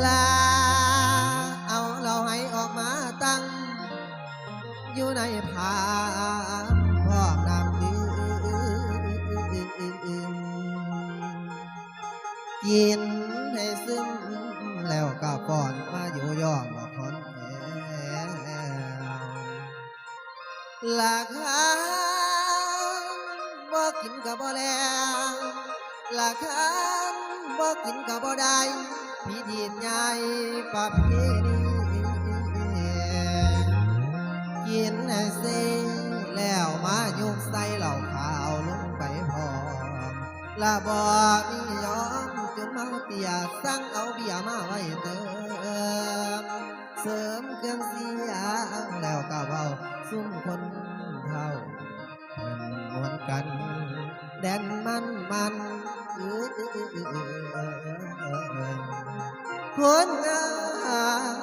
ลาเอาเราให้ออกมาตั้งอยู่ในผาพอกน้ำดื่มกินให้ซึมแล้วก็ป้อนมาอยู่ย่องบอกคนหลักฐานบ่กินก็บ่แล้วหลักฐานบ่กินก็บ่ได้พิธีใหญ่ประเพณีกินให้เซ่แล้วมายุกใส่เหล้าขาวลงไปพอละบ่มียอมจนเมาเตียสั่งเอาเบียร์มาไว้เติมเสริมเครื่องเสียงแล้วก็เว้าซุ่มคนเท่าเพิ่นมวนกันแดนมันคนงาม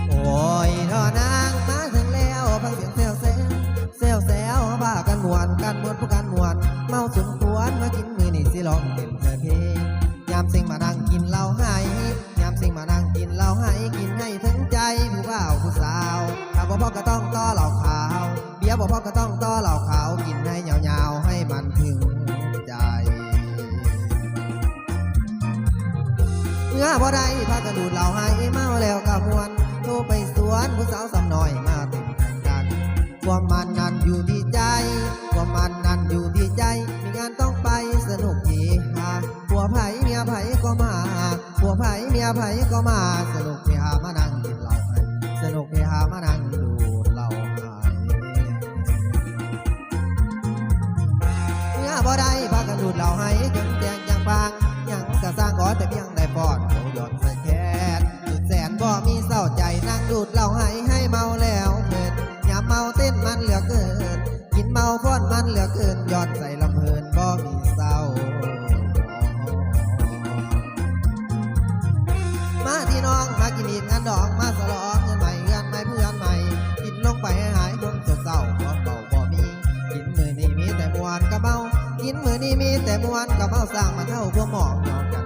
โอ้ยท่อนางมาถึงแล้วฟังเสียงแซวพากันมวนผู้กันมวนเมาสมควรมากินมือนี่สิลองเต้นเพลงยามเซ็งมานั่งกินเหล้าให้ยามเซ็งมานั่งกินเหล้าให้กินให้ถึงใจผู้บ่าวผู้สาวถ้าบ่พอก็ต้องต่อเหล้าขาวเบียร์บ่พอก็ต้องต่อเหล้าขาวกินให้ยาวๆให้มันถึงใจเมื่อบ่ได้พากันดูดเหล้าให้เมาแล้วก็มวนโทรไปสวนผู้สาวสำหน่อยมาเต้นกันความมันนั้นอยู่ที่ใจความมันนั้นอยู่ที่ใจมีงานต้องไปสนุกดีฮะผัวไผ่เมียไผ่ก็มาผัวไผ่เมียไผ่ก็มาสนุกที่หามานั่งกินเหล้าให้สนุกที่หามานั่งดูดเหล้าให้เมื่อบ่ได้พากันดูดเหล้าให้จนแจงจังบางยังกะสร้างก่อแต่เพียงได้ปอดเขาหย่อนใส่แขนจุดแสนบ่มีเศร้าใจนั่งดูดเหล้าให้เมาแล้วเกิดอย่าเมาเต้นมันเหลือเกินกินเมาฟ้อนมันเหลือเกินย้อนใส่ลำเพลินบ่มีเศร้ามาที่น้องมากินอีกงานดอกมาสลองเงินใหม่เงินใหม่เพื่อนใหม่กินลงไปให้หายความเศร้าความเบาบ่มีกินมือนี้มีแต่มวนกระเมากินมือนี้มีแต่มวนกระเมาสร้างมาเท่าพวกหมอกนอนกัน